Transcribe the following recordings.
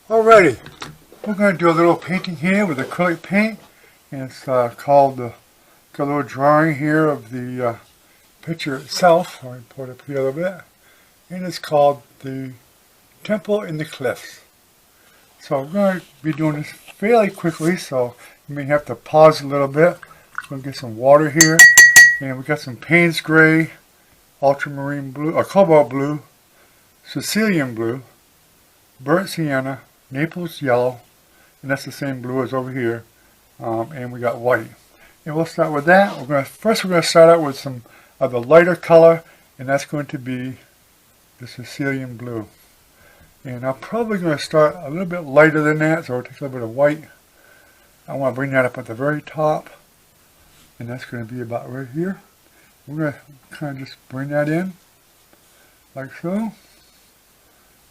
Alrighty, we're going to do a little painting here with acrylic paint, and it's called got a little drawing here of the picture itself. Let me pull it up here a little bit, and it's called the Temple in the Cliffs. So we're going to be doing this fairly quickly, so you may have to pause a little bit. We're going to get some water here, and we got some Payne's Gray, ultramarine blue, or cobalt blue, Sicilian blue, burnt sienna, Naples yellow, and that's the same blue as over here, and we got white. And we'll start with that. First we're going to start out with some of the lighter color, and that's going to be the Sicilian blue. And I'm probably going to start a little bit lighter than that, so I'll take a little bit of white. I want to bring that up at the very top, and that's going to be about right here. We're going to kind of just bring that in, like so.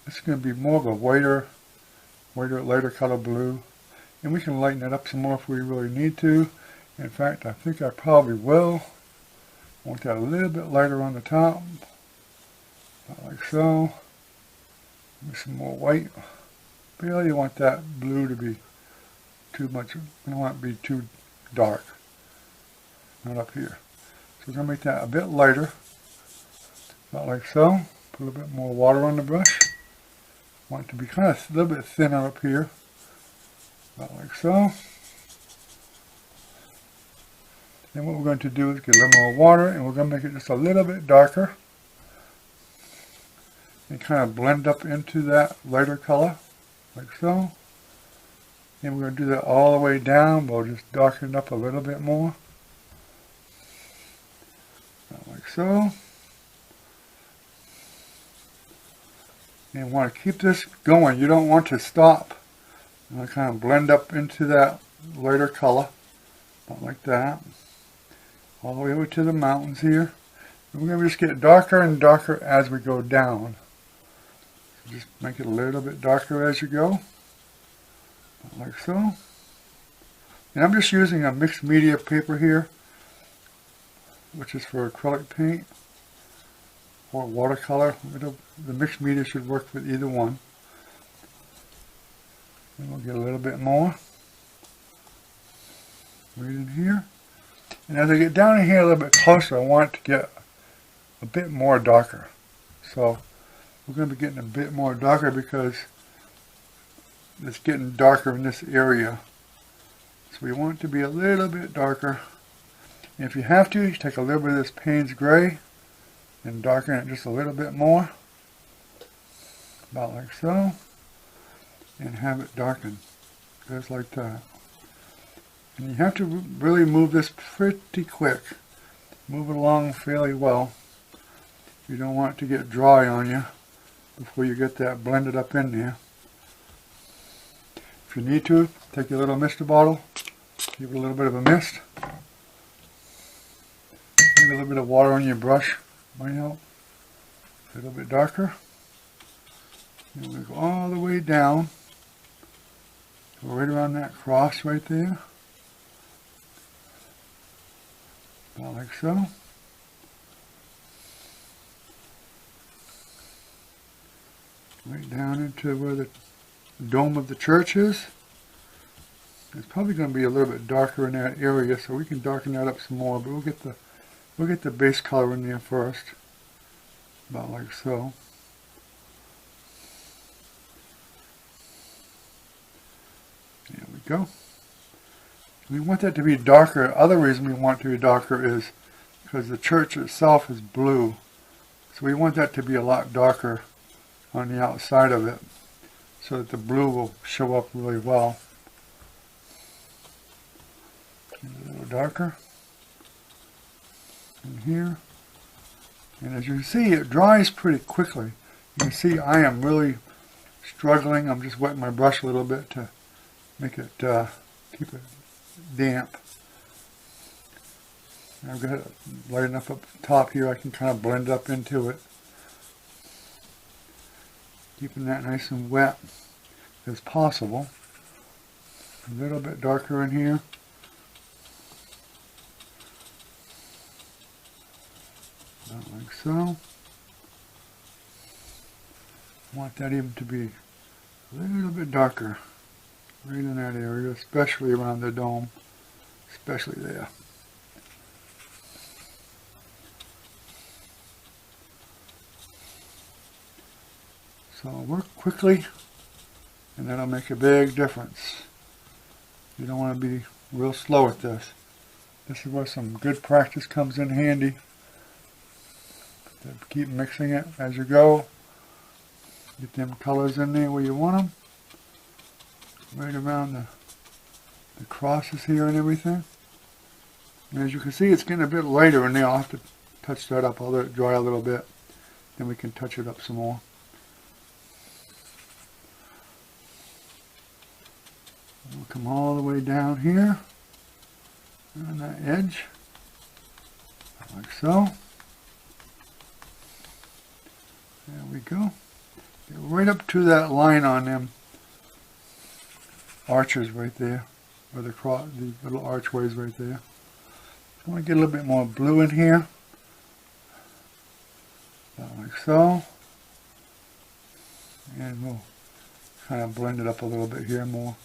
It's going to be more of a lighter color blue, and we can lighten it up some more if we really need to. In fact, I think I probably will. I want that a little bit lighter on the top, like so. Maybe some more white. Barely want that blue to be too much. I don't want it to be too dark. Not up here. So we're going to make that a bit lighter, about like so. Put a little bit more water on the brush. Want it to be kind of a little bit thinner up here, about like so. Then what we're going to do is get a little more water, and we're going to make it just a little bit darker, and kind of blend up into that lighter color, like so. And we're going to do that all the way down. We'll just darken it up a little bit more, about like so. And want to keep this going. You don't want to stop. I'm going to kind of blend up into that lighter color, about like that, all the way over to the mountains here. And we're going to just get darker and darker as we go down. So just make it a little bit darker as you go, about like so. And I'm just using a mixed media paper here, which is for acrylic paint or watercolor. The mixed media should work with either one. And we'll get a little bit more right in here. And as I get down in here a little bit closer, I want it to get a bit more darker. So we're going to be getting a bit more darker because it's getting darker in this area. So we want it to be a little bit darker. And if you have to, you take a little bit of this Payne's Gray and darken it just a little bit more, about like so, and have it darken just like that. And you have to really move this pretty quick. Move it along fairly well. You don't want it to get dry on you before you get that blended up in there. If you need to, take your little mister bottle, give it a little bit of a mist. Maybe a little bit of water on your brush might help. A little bit darker. And we go all the way down, go right around that cross right there, about like so. Right down into where the dome of the church is. It's probably going to be a little bit darker in that area, so we can darken that up some more. But we'll get the base color in there first, about like so. There we go. We want that to be darker. Other reason we want it to be darker is because the church itself is blue. So we want that to be a lot darker on the outside of it so that the blue will show up really well. A little darker in here. And as you can see, it dries pretty quickly. You can see I am really struggling. I'm just wetting my brush a little bit to make it, keep it damp. And I've got it light enough up top here I can kind of blend up into it. Keeping that nice and wet as possible. A little bit darker in here. About like so. I want that even to be A little bit darker right in that area, especially around the dome, especially there. So work quickly, and that'll make a big difference. You don't want to be real slow with this. This is where some good practice comes in handy. Keep mixing it as you go. Get them colors in there where you want them. Right around the crosses here and everything. And as you can see, it's getting a bit lighter in there. I'll have to touch that up. I'll let it dry a little bit. Then we can touch it up some more. We'll come all the way down here on that edge, like so. There we go. Get right up to that line on them arches right there, or the little archways right there. I want to get a little bit more blue in here, like so. And we'll kind of blend it up a little bit here more.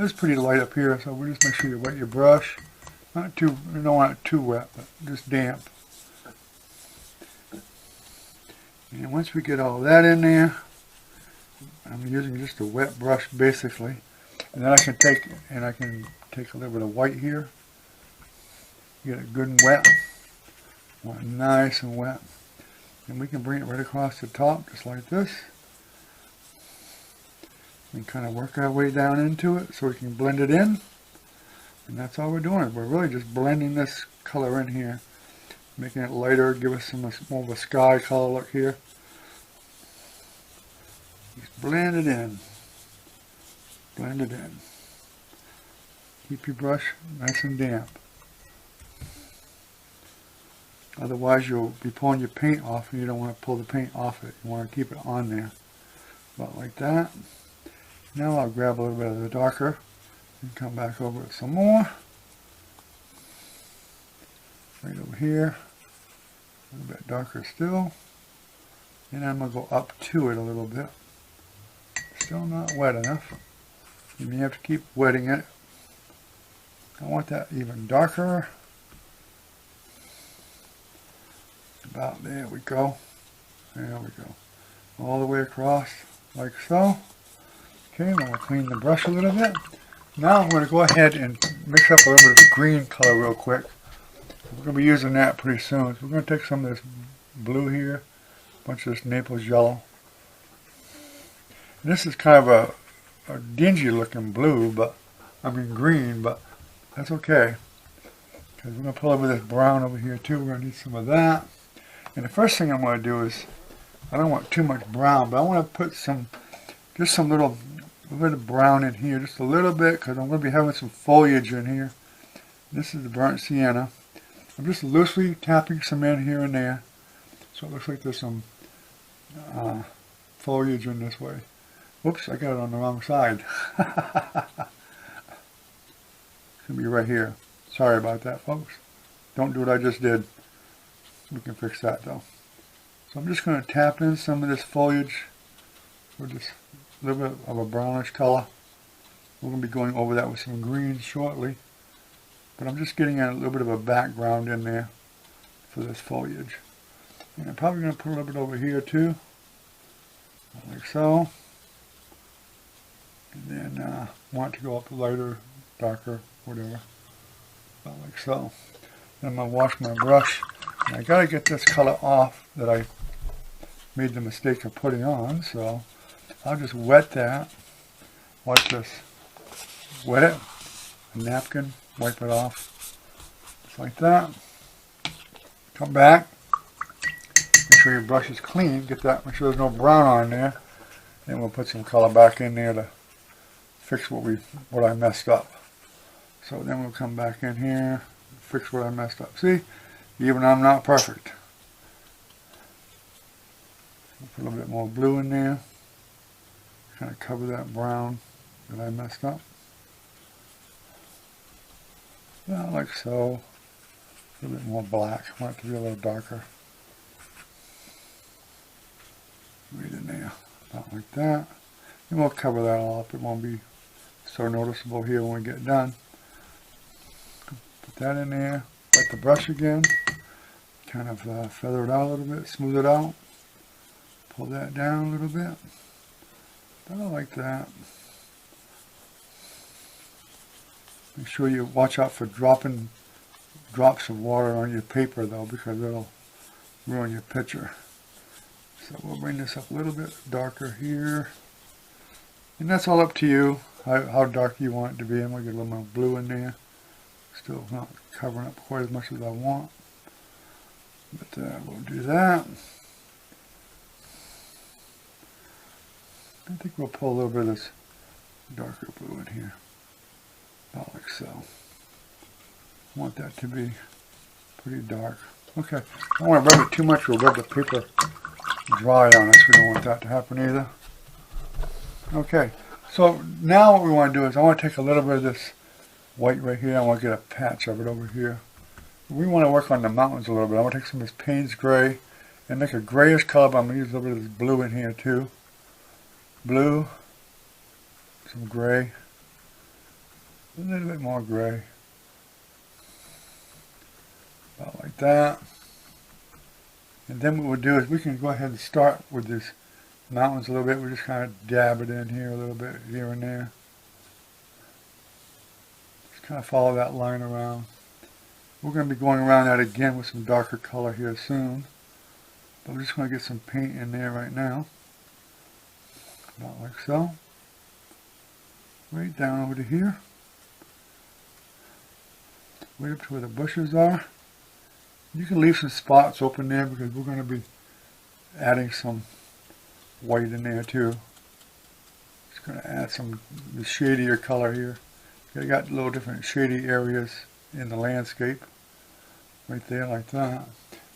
It's pretty light up here, so we'll just make sure you wet your brush. Not too, you don't want it too wet, but just damp. And once we get all that in there, I'm using just a wet brush basically. And then I can take a little bit of white here. Get it good and wet. Want it nice and wet. And we can bring it right across the top, just like this. And kind of work our way down into it so we can blend it in. And that's all we're doing. We're really just blending this color in here. Making it lighter, give us some more of a sky color look here. Just blend it in. Blend it in. Keep your brush nice and damp. Otherwise you'll be pulling your paint off and you don't want to pull the paint off it. You want to keep it on there. About like that. Now I'll grab a little bit of the darker and come back over it some more. Right over here. A little bit darker still. And I'm going to go up to it a little bit. Still not wet enough. You may have to keep wetting it. I want that even darker. About there we go. There we go. All the way across like so. Okay, then we'll clean the brush a little bit. Now I'm going to go ahead and mix up a little bit of green color real quick. We're going to be using that pretty soon. So we're going to take some of this blue here, a bunch of this Naples yellow. And this is kind of a dingy looking blue, but I mean green, but that's okay. Because we're going to pull over this brown over here too. We're going to need some of that. And the first thing I'm going to do is, I don't want too much brown, but I want to put just some little bit of brown in here, just a little bit, because I'm going to be having some foliage in here. This is the burnt sienna. I'm just loosely tapping some in here and there, so it looks like there's some foliage in this way. Whoops, I got it on the wrong side. It's going to be right here. Sorry about that, folks. Don't do what I just did. We can fix that though. So I'm just going to tap in some of this foliage with just a little bit of a brownish color. We're going to be going over that with some green shortly. But I'm just getting a little bit of a background in there for this foliage. And I'm probably going to put a little bit over here too. Like so. And then want to go up lighter, darker, whatever. About like so. Then I'm going to wash my brush. And I got to get this color off that I made the mistake of putting on. So I'll just wet that. Watch this. Wet it. A napkin. Wipe it off. Just like that. Come back. Make sure your brush is clean. Get that. Make sure there's no brown on there. Then we'll put some color back in there to fix what I messed up. So then we'll come back in here. Fix what I messed up. See? Even I'm not perfect. Put a little bit more blue in there. Kind of cover that brown that I messed up. About like so. A little bit more black. I want it to be a little darker. Right in there. About like that. And we'll cover that all up. It won't be so noticeable here when we get done. Put that in there. Wet the brush again. Kind of feather it out a little bit, smooth it out. Pull that down a little bit. About like that. Make sure you watch out for dropping drops of water on your paper though, because it'll ruin your picture. So we'll bring this up a little bit darker here. And that's all up to you, how dark you want it to be. I'm going to get a little more blue in there. Still not covering up quite as much as I want. But we'll do that. I think we'll pull a little bit of this darker blue in here. About like so. I want that to be pretty dark. Okay, I don't want to rub it too much. We'll rub the paper dry on us. We don't want that to happen either. Okay, so now what we want to do is I want to take a little bit of this white right here. I want to get a patch of it over here. We want to work on the mountains a little bit. I want to take some of this Payne's gray and make a grayish color, but I'm going to use a little bit of this blue in here too. Blue, some gray, a little bit more gray. About like that. And then what we'll do is we can go ahead and start with this mountains a little bit. We just kind of dab it in here a little bit, here and there. Just kind of follow that line around. We're going to be going around that again with some darker color here soon. But we're just going to get some paint in there right now. About like so. Right down over to here. Right up to where the bushes are. You can leave some spots open there because we're going to be adding some white in there too. Just going to add some the shadier color here. You got little different shady areas in the landscape. Right there like that.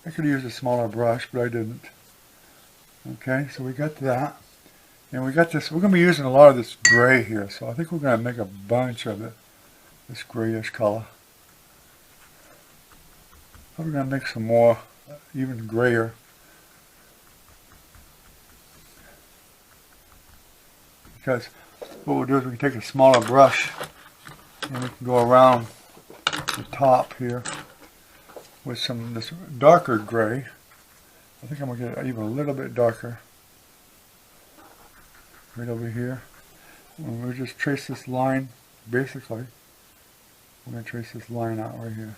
I could use a smaller brush, but I didn't. Okay, so we got that. And we got this, we're going to be using a lot of this gray here, so I think we're going to make a bunch of it, this grayish color. We're going to make some more, even grayer. Because what we'll do is we can take a smaller brush and we can go around the top here with some this darker gray. I think I'm going to get it even a little bit darker. Right over here. And we'll just trace this line, basically. We're going to trace this line out right here.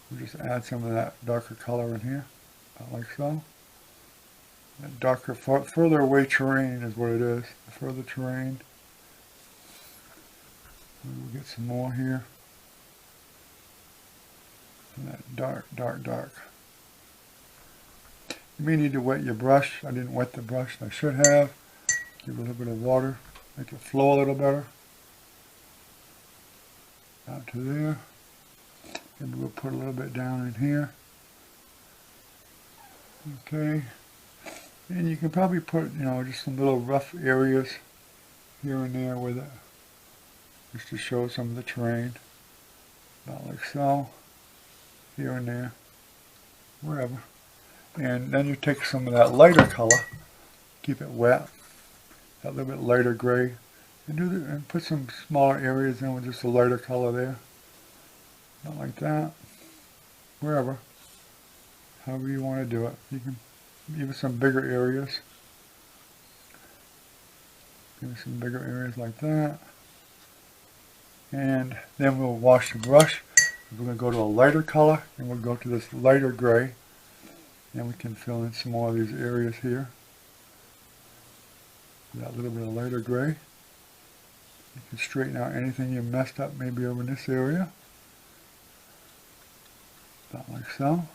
We'll just add some of that darker color in here, about like so. That darker, further away terrain is what it is. The further terrain. We'll get some more here. And that dark, dark, dark. You may need to wet your brush. I didn't wet the brush. I should have. Give it a little bit of water. Make it flow a little better. Out to there. Maybe we'll put a little bit down in here. Okay. And you can probably put, just some little rough areas here and there with it. Just to show some of the terrain. About like so. Here and there. Wherever. And then you take some of that lighter color. Keep it wet. That little bit lighter gray. And put some smaller areas in with just a lighter color there. Not like that. Wherever. However you want to do it. You can give it some bigger areas. Give it some bigger areas like that. And then we'll wash the brush. We're going to go to a lighter color. And we'll go to this lighter gray. And we can fill in some more of these areas here. That little bit of lighter gray. You can straighten out anything you messed up maybe over in this area. About like so.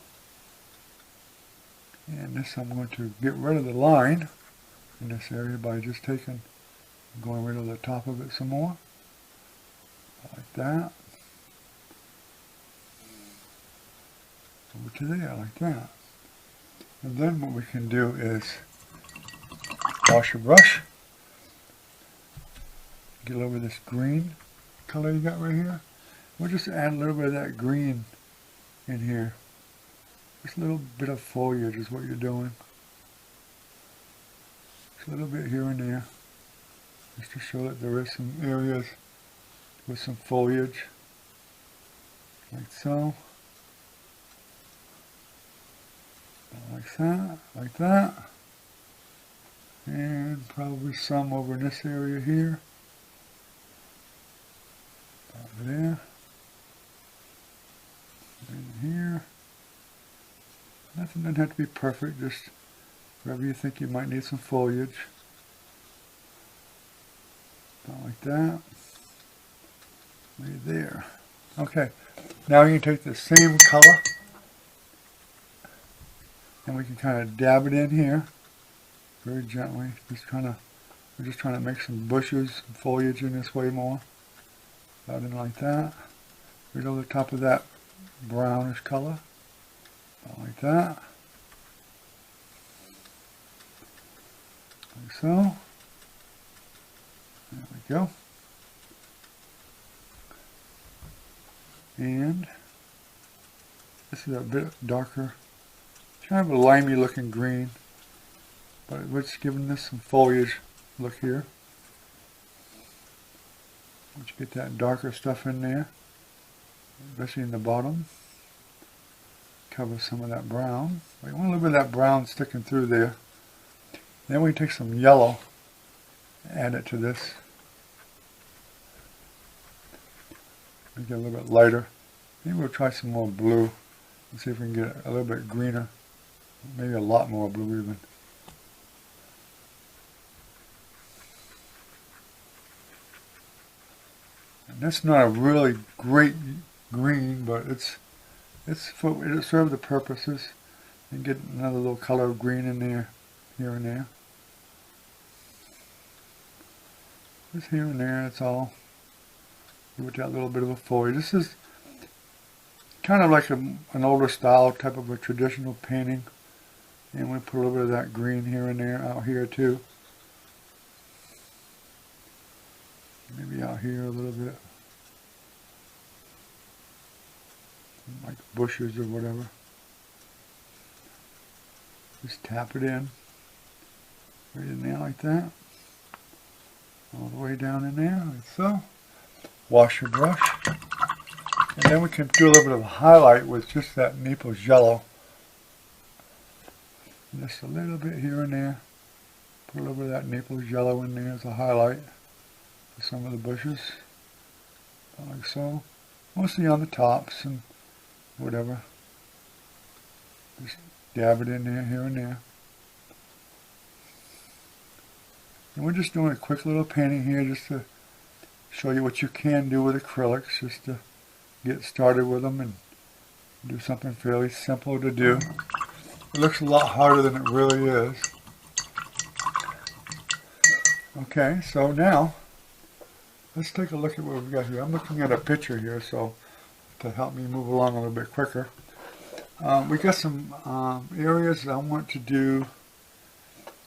And this I'm going to get rid of the line in this area by just going rid of the top of it some more. Like that. Over to there, like that. And then what we can do is wash your brush. Get a little bit of this green color you got right here. We'll just add a little bit of that green in here. Just a little bit of foliage is what you're doing. a little bit here and there, just to show that there is some areas with some foliage, like so, like that, and probably some over in this area here, over there, and here. Nothing doesn't have to be perfect, just wherever you think you might need some foliage. About like that. Right there. Okay, now you can take the same color and we can kind of dab it in here very gently. We're just trying to make some bushes, some foliage in this way more. About in like that. Right over the top of that brownish color. About like that. Like so. There we go. And this is a bit darker, kind of a limey looking green, but it's giving this some foliage look here. Once you get that darker stuff in there, especially in the bottom, cover some of that brown. We want a little bit of that brown sticking through there. Then we take some yellow, add it to this. Make it a little bit lighter. Maybe we'll try some more blue and see if we can get it a little bit greener. Maybe a lot more blue even. And that's not a really great green, but it'll serve the purposes. And get another little color of green in there, here and there. Just here and there, that's all. With that little bit of a foliage. This is kind of like an older style type of a traditional painting. And we put a little bit of that green here and there, out here too. Maybe out here a little bit. Like bushes or whatever. Just tap it in. Right in there like that. All the way down in there, like so. Wash your brush. And then we can do a little bit of highlight with just that Naples yellow. Just a little bit here and there. Put a little bit of that Naples yellow in there as a highlight for some of the bushes. Like so. Mostly on the tops and whatever. Just dab it in there, here and there. And we're just doing a quick little painting here just to show you what you can do with acrylics, just to get started with them and do something fairly simple to do. It looks a lot harder than it really is. Okay, so now let's take a look at what we've got here. I'm looking at a picture here, so to help me move along a little bit quicker. We got some areas I want to do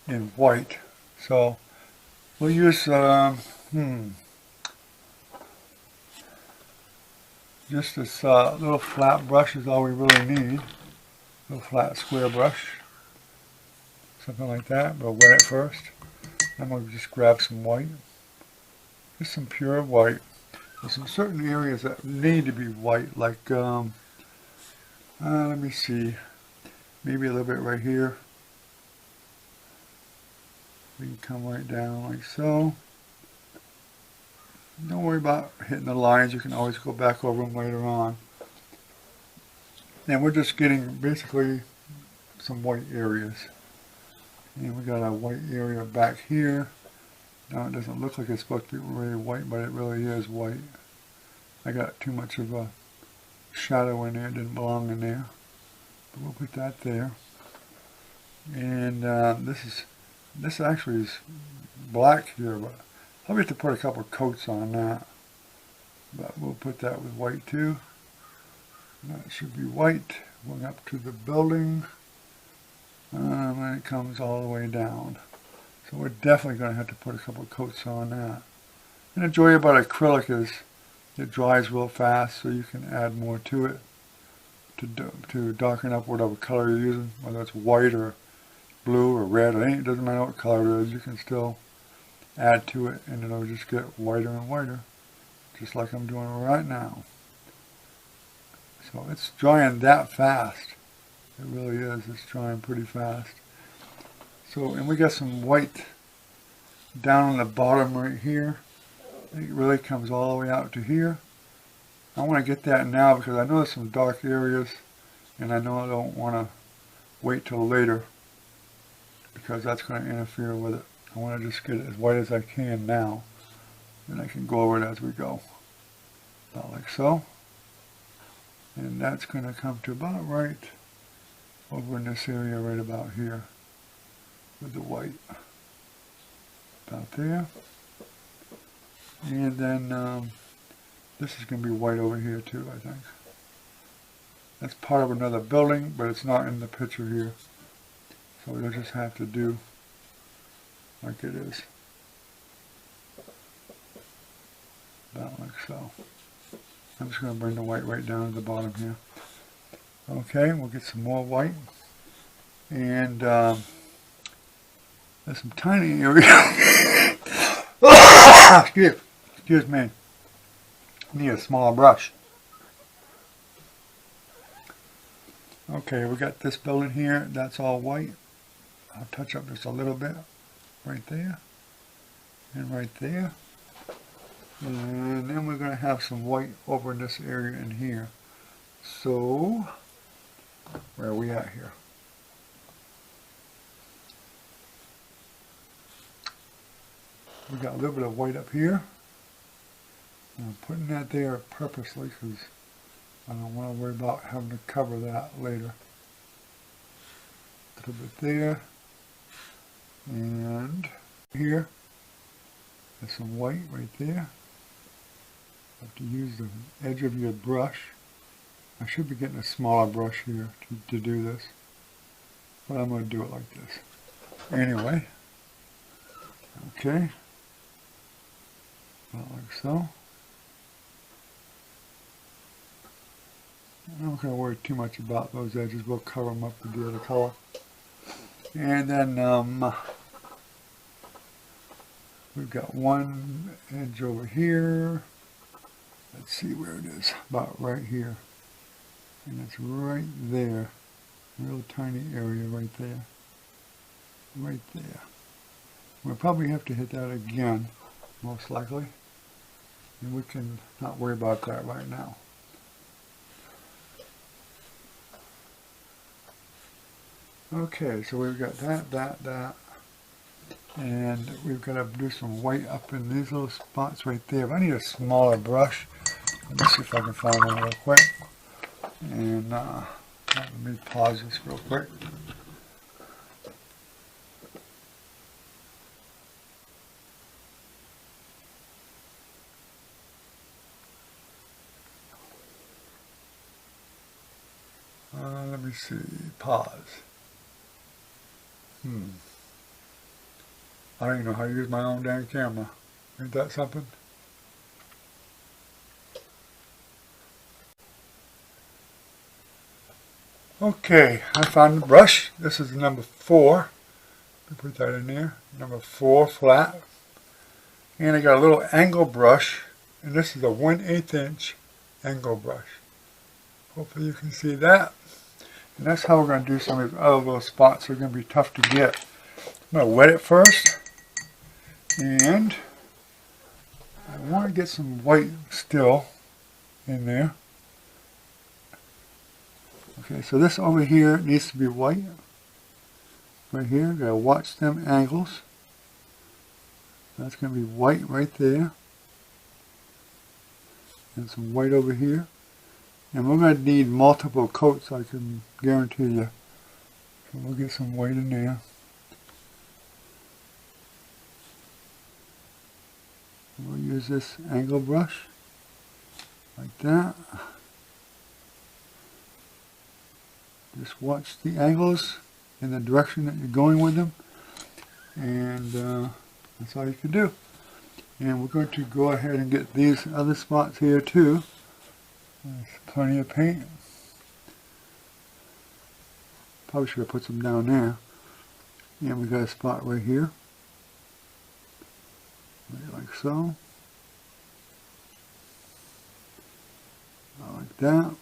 in white. So we'll use just this little flat brush is all we really need. Little flat square brush. Something like that. We'll wet it first. Then we'll just grab some white. Just some pure white. There's some certain areas that need to be white, like let me see, maybe a little bit right here. We can come right down like so. Don't worry about hitting the lines, you can always go back over them later on. And we're just getting basically some white areas. And we got a white area back here. Now it doesn't look like it's supposed to be really white, but it really is white. I got too much of a shadow in there, it didn't belong in there. But we'll put that there. And this actually is black here, but I'll have to put a couple of coats on that. But we'll put that with white too. That should be white going up to the building. And it comes all the way down. So we're definitely going to have to put a couple of coats on that. And the joy about acrylic is it dries real fast, so you can add more to it to darken up whatever color you're using, whether it's white or blue or red or anything, it doesn't matter what color it is, you can still add to it and it'll just get whiter and whiter, just like I'm doing right now. So it's drying that fast. It really is. It's drying pretty fast. So, and we got some white down on the bottom right here. It really comes all the way out to here. I want to get that now because I know there's some dark areas and I know I don't want to wait till later because that's going to interfere with it. I want to just get it as white as I can now, and I can go over it as we go. About like so. And that's going to come to about right over in this area right about here with the white. About there. And then this is going to be white over here too, I think. That's part of another building, but it's not in the picture here. So you'll just have to do like it is. About like so. I'm just going to bring the white right down to the bottom here. Okay, we'll get some more white. And there's some tiny areas. Excuse me. Need a smaller brush. Okay, we got this building here. That's all white. I'll touch up just a little bit. Right there. And right there. And then we're going to have some white over in this area in here. So, where are we at here? We got a little bit of white up here. I'm putting that there purposely because I don't want to worry about having to cover that later. A little bit there. And here. There's some white right there. You have to use the edge of your brush. I should be getting a smaller brush here to do this. But I'm going to do it like this. Anyway. Okay. About like so. I'm not going to worry too much about those edges. We'll cover them up with the other color. And then we've got one edge over here. Let's see where it is. About right here. And it's right there. A real tiny area right there. Right there. We'll probably have to hit that again, most likely. And we can not worry about that right now. Okay, so we've got that. And we've got to do some white up in these little spots right there. But I need a smaller brush. Let me see if I can find one real quick. And let me pause this real quick. Let me see. Pause. I don't even know how to use my own damn camera. Ain't that something? Okay, I found the brush. This is number 4. Put that in there. Number 4 flat. And I got a little angle brush. And this is a 1/8 inch angle brush. Hopefully you can see that. And that's how we're going to do some of these other little spots that are going to be tough to get. I'm going to wet it first. And I want to get some white still in there. Okay, so this over here needs to be white. Right here, gotta watch them angles. That's gonna be white right there. And some white over here. And we're gonna need multiple coats, I can guarantee you. So we'll get some white in there. We'll use this angle brush. Like that. Just watch the angles in the direction that you're going with them. And that's all you can do. And we're going to go ahead and get these other spots here too. There's plenty of paint. Probably should have put some down there. And we got a spot right here, right like so, like that.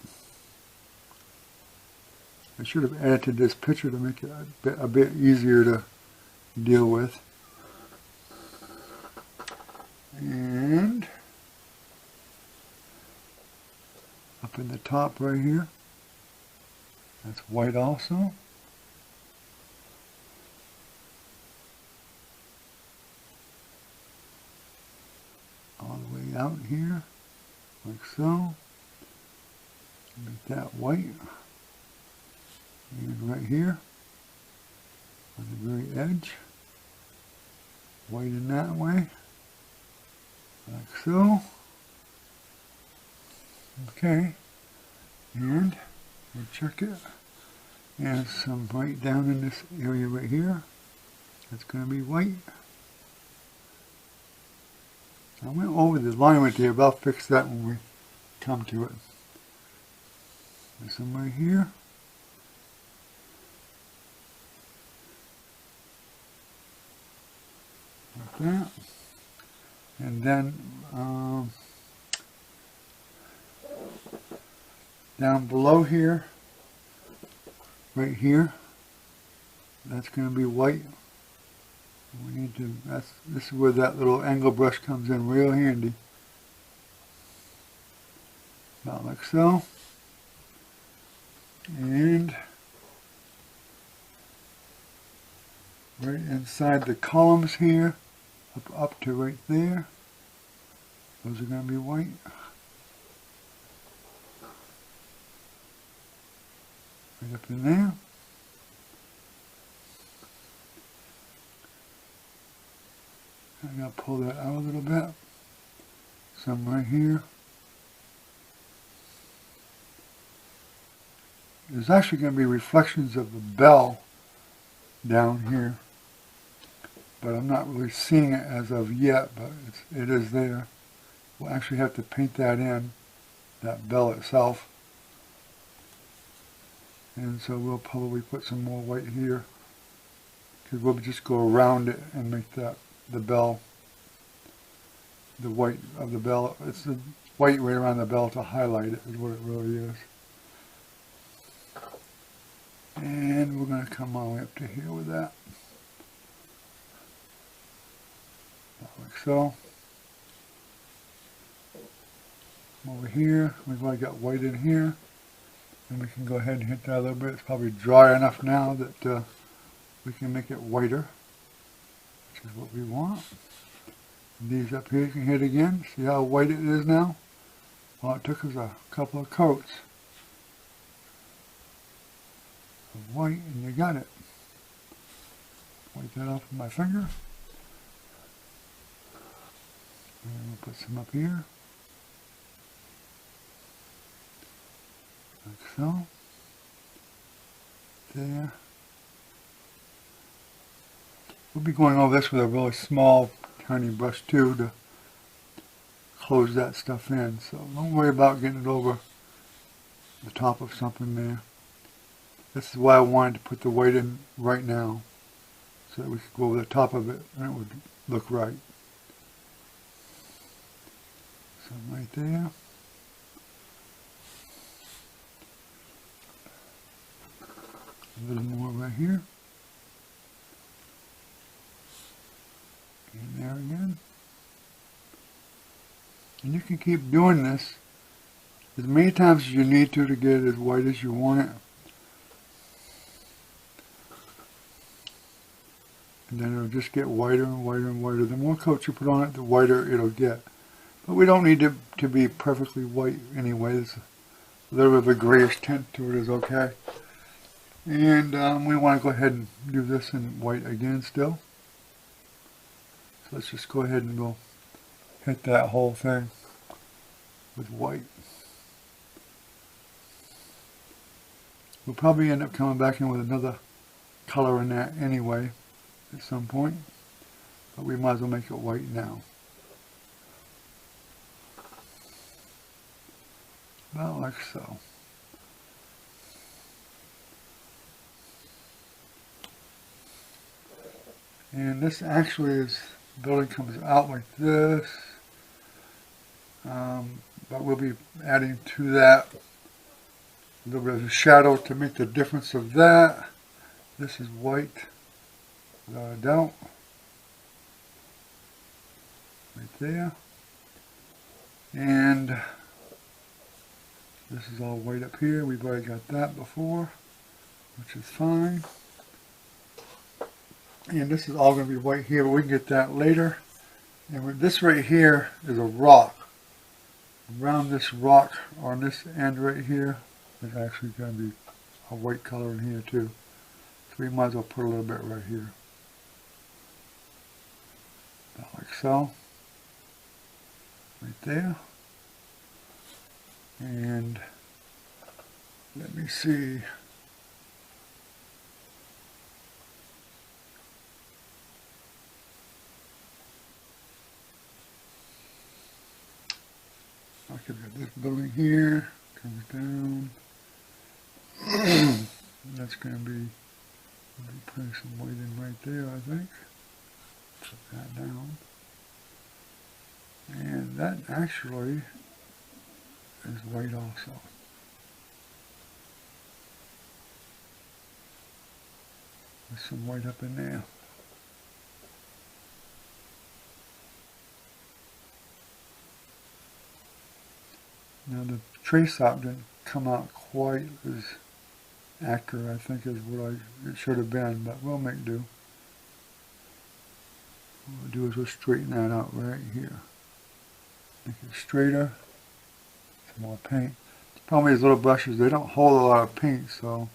I should have edited this picture to make it a bit easier to deal with. And up in the top right here, that's white also. All the way out here, like so. Make that white. And right here, on the very edge, white in that way, like so. Okay, and we'll check it. And some white down in this area right here. That's going to be white. I went over the line right there, but I'll fix that when we come to it. There's some right here. Like that. And then down below here, right here, that's going to be white. We need to, this is where that little angle brush comes in real handy. About like so. And right inside the columns here, up to right there, those are going to be white. Right up in there. I'm going to pull that out a little bit. Some right here. There's actually going to be reflections of the bell down here, but I'm not really seeing it as of yet, but it is there. We'll actually have to paint that in, that bell itself. And so we'll probably put some more white here, because we'll just go around it and make that the bell, the white of the bell. It's the white right around the bell to highlight it, is what it really is. And we're going to come all the way up to here with that. Like so. Over here, we've already got white in here. And we can go ahead and hit that a little bit. It's probably dry enough now that we can make it whiter, which is what we want. And these up here you can hit again. See how white it is now? All it took was a couple of coats of white and you got it. Wipe that off with my finger. And we'll put some up here. Like so. There. We'll be going over this with a really small, tiny brush too to close that stuff in. So don't worry about getting it over the top of something there. This is why I wanted to put the white in right now, so that we could go over the top of it and it would look right. So right there. A little more right here. And there again. And you can keep doing this as many times as you need to get it as white as you want it. And then it'll just get whiter and whiter and whiter. The more coats you put on it, the whiter it'll get. But we don't need it to be perfectly white anyway. There's a little bit of a grayish tint to it is okay. And we want to go ahead and do this in white again still. So let's just go ahead and we'll hit that whole thing with white. We'll probably end up coming back in with another color in that anyway at some point, but we might as well make it white now. About like so. And this actually is, the building comes out like this. But we'll be adding to that a little bit of a shadow to make the difference of that. This is white, without a doubt. Right there. And this is all white up here. We've already got that before, which is fine. And this is all going to be white here, but we can get that later. And this right here is a rock. Around this rock on this end right here is actually going to be a white color in here too. So we might as well put a little bit right here. About like so. Right there. And let me see. Okay, we've got this building here, comes down. That's going to be putting some white in right there, I think. Put that down. And that actually is white also. There's some white up in there. Now the trace op didn't come out quite as accurate, I think, as what it should have been, but we'll make do. What we'll do is we'll straighten that out right here. Make it straighter. Some more paint. The problem is these little brushes, they don't hold a lot of paint, so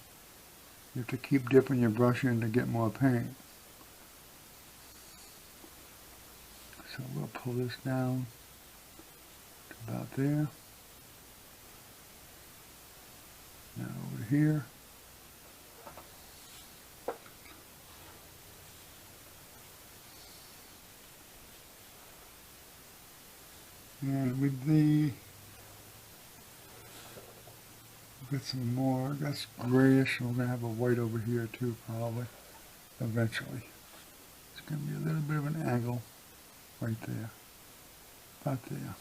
you have to keep dipping your brush in to get more paint. So we'll pull this down to about there. Now over here. And with the, get some more, that's grayish, and we're going to have a white over here too, probably, eventually. It's going to be a little bit of an angle right there, about there,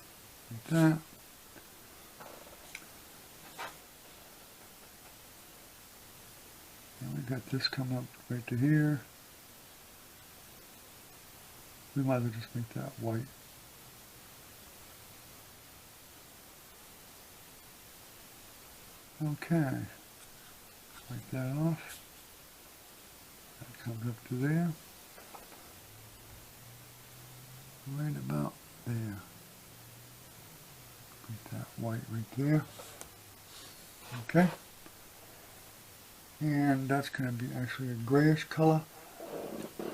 like that. And we got this coming up right to here. We might as well just make that white. Okay, wipe that off. That comes up to there. Right about there. Put that white right there. Okay. And that's going to be actually a grayish color.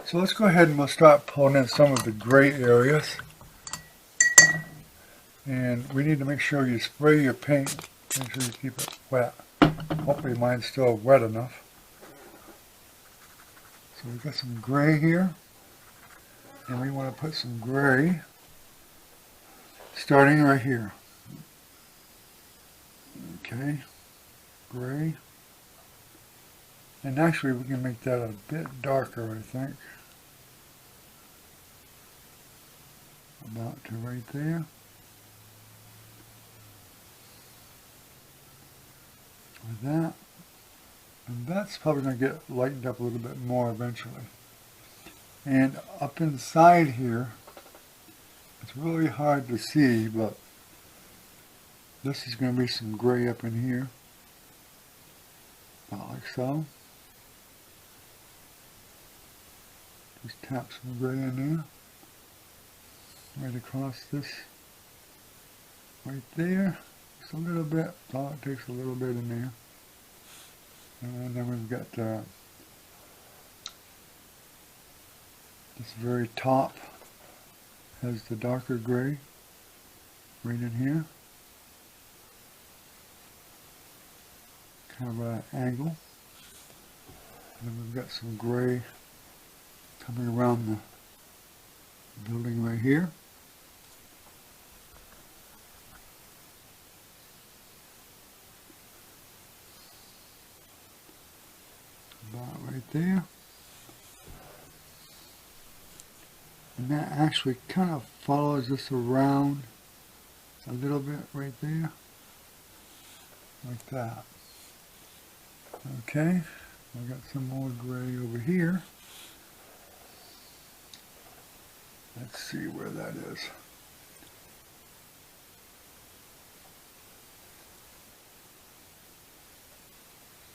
So let's go ahead and we'll start pulling in some of the gray areas. And we need to make sure you spray your paint. Make sure you keep it wet. Hopefully mine's still wet enough. So we've got some gray here. And we want to put some gray starting right here. Okay, gray. And actually we can make that a bit darker, I think. About to right there. With that. And that's probably going to get lightened up a little bit more eventually. And up inside here, it's really hard to see, but this is going to be some gray up in here. About like so. Just tap some gray in there. Right across this. Right there. Just a little bit. Oh, it takes a little bit in there. And then we've got this very top has the darker gray right in here. Kind of an angle. And then we've got some gray coming around the building right here. About right there. And that actually kind of follows this around a little bit right there. Like that. Okay, we got some more gray over here. Let's see where that is.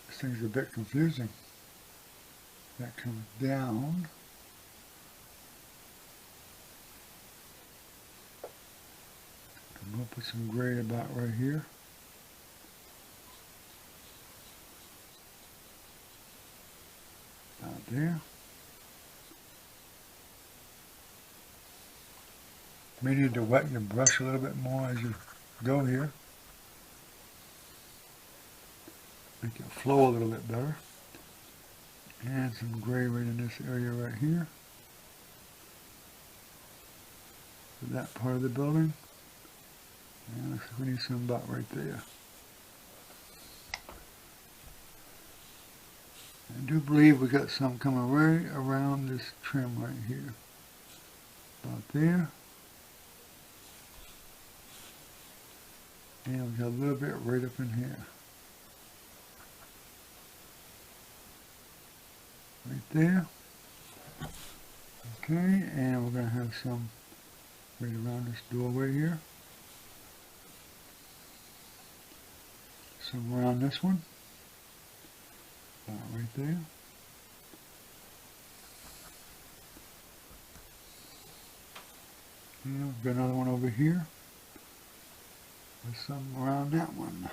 This thing's a bit confusing. That comes down. And we'll put some gray about right here. Out there. May need to wet your brush a little bit more as you go here. Make it flow a little bit better. And some gray right in this area right here. For that part of the building. And looks like we need some about right there. I do believe we got some coming right around this trim right here. About there. And we got a little bit right up in here. Right there. Okay, and we're going to have some right around this doorway here. Some around this one. Right there. And we've got another one over here. With some around that one.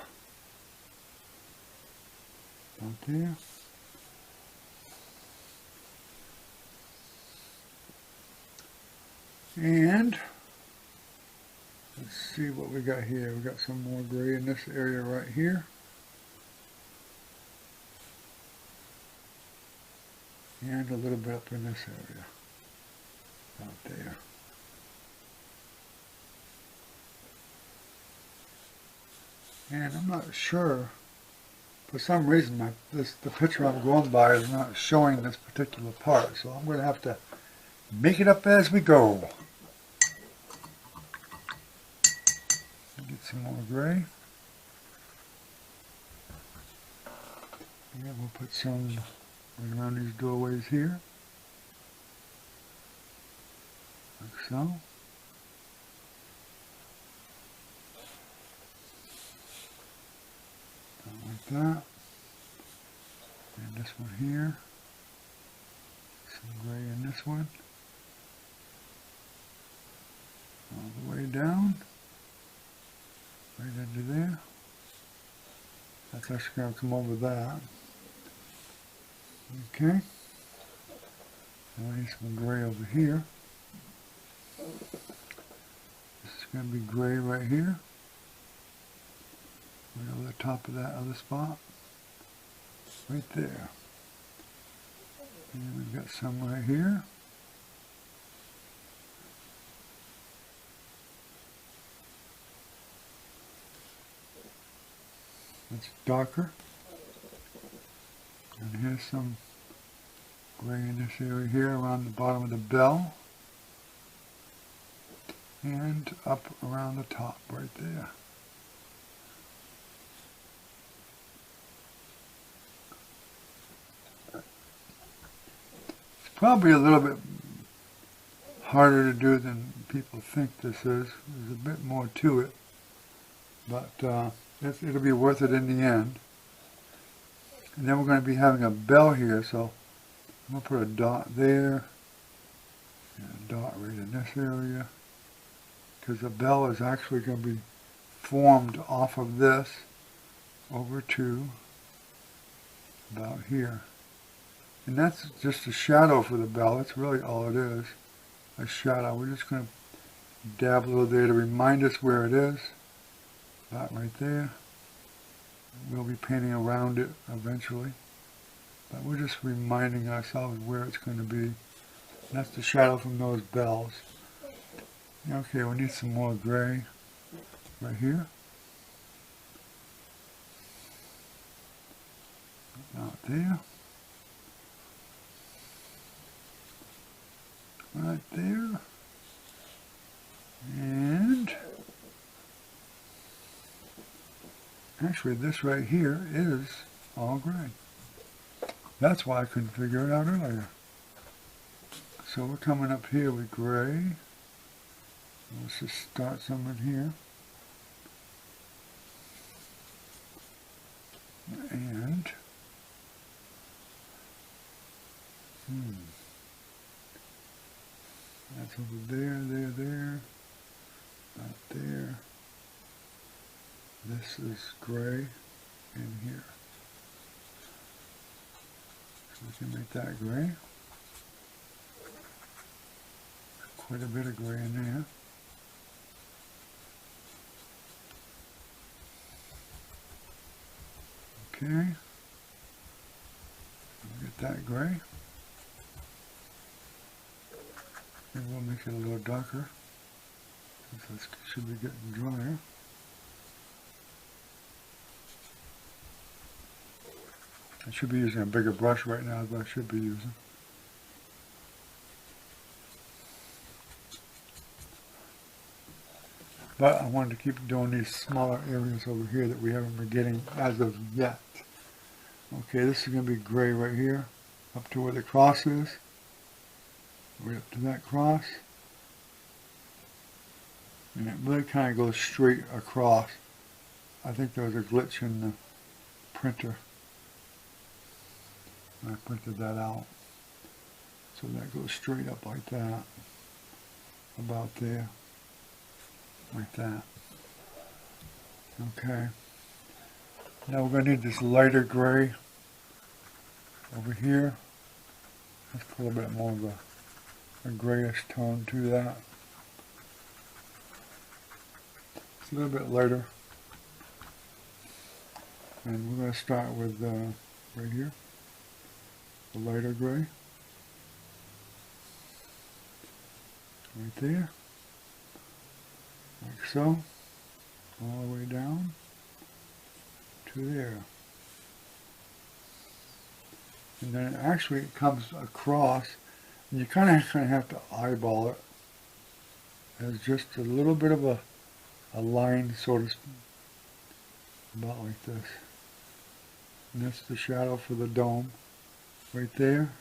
Out there. And let's see what we got here. We got some more gray in this area right here. And a little bit up in this area. Out there. And I'm not sure, for some reason the picture I'm going by is not showing this particular part, so I'm going to have to make it up as we go. Get some more gray. And we'll put some right around these doorways here. Like so. Like that. And this one here. Some gray in this one. All the way down. Right into there. That's actually going to come over that. Okay. And we need some gray over here. This is going to be gray right here. Right over the top of that other spot. Right there. And we've got some right here. It's darker. And here's some gray in this area here around the bottom of the bell. And up around the top right there. It's probably a little bit harder to do than people think this is. There's a bit more to it. But it'll be worth it in the end. And then we're going to be having a bell here, so I'm going to put a dot there, and a dot right in this area, because the bell is actually going to be formed off of this over to about here. And that's just a shadow for the bell. That's really all it is, a shadow. We're just going to dab a little there to remind us where it is. That right there. We'll be painting around it eventually. But we're just reminding ourselves where it's going to be. And that's the shadow from those bells. Okay, we need some more gray right here. Out there. right there. And actually this right here is all gray. That's why I couldn't figure it out earlier. So we're coming up here with gray. Let's just start some in here. And that's over there, out there. This is gray in here. So we can make that gray. Quite a bit of gray in there. Okay. We'll get that gray. And we'll make it a little darker, since this should be getting drier. I should be using a bigger brush right now than I should be using. But I wanted to keep doing these smaller areas over here that we haven't been getting as of yet. Okay, this is going to be gray right here, up to where the cross is. Right up to that cross. And it really kind of goes straight across. I think there was a glitch in the printer. I printed that out. So that goes straight up like that. About there. Like that. Okay. Now we're going to need this lighter gray over here. Let's put a little bit more of a grayish tone to that. It's a little bit lighter. And we're going to start with right here, the lighter gray. Right there. Like so. All the way down to there. And then actually it comes across, and you kind of have to eyeball it as just a little bit of a line, sort of, about like this. And that's the shadow for the dome right there.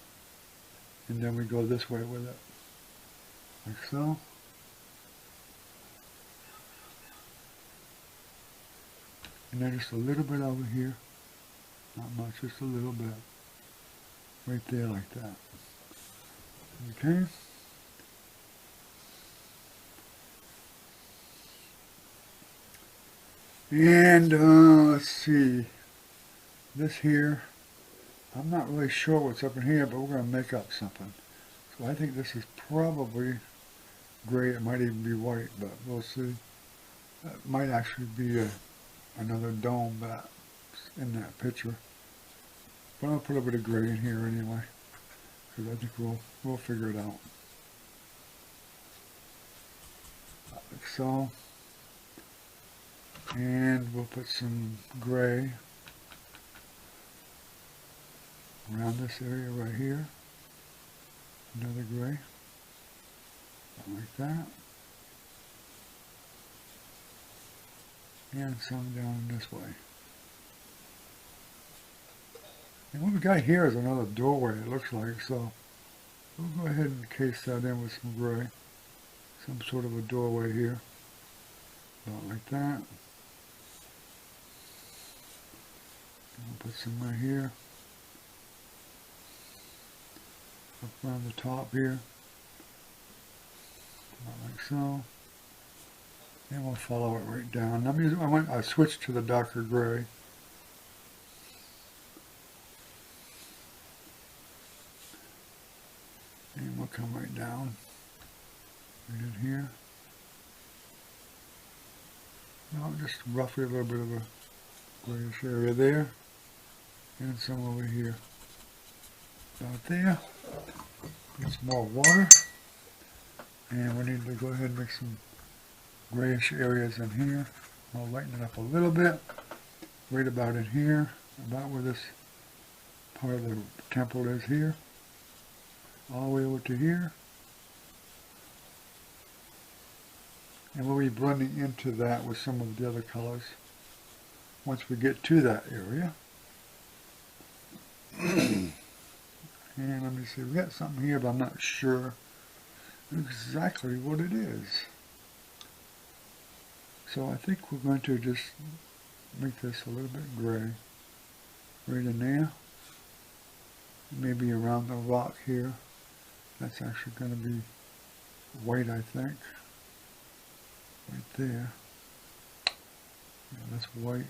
And then we go this way with it, like so. And then just a little bit over here, not much, just a little bit, right there like that. Okay. And let's see, this here, I'm not really sure what's up in here, but we're going to make up something. So I think this is probably gray. It might even be white, but we'll see. It might actually be another dome that's in that picture. But I'll put a bit of gray in here anyway, because I think we'll figure it out. Like so. And we'll put some gray around this area right here. Another gray. Like that. And some down this way. And what we got here is another doorway, it looks like, so we'll go ahead and case that in with some gray. Some sort of a doorway here. About like that. We'll put some right here. Up around the top here. About like so. And we'll follow it right down. I switched to the darker gray. And we'll come right down. Right in here. No, just roughly a little bit of a grayish area there. And some over here. About there. Get some more water. And we need to go ahead and make some grayish areas in here. I'll lighten it up a little bit. Right about in here. About where this part of the temple is here. All the way over to here. And we'll be blending into that with some of the other colors once we get to that area. And let me see, we got something here, but I'm not sure exactly what it is. So I think we're going to just make this a little bit gray. Right in there. Maybe around the rock here. That's actually going to be white, I think. Right there. Yeah, that's white.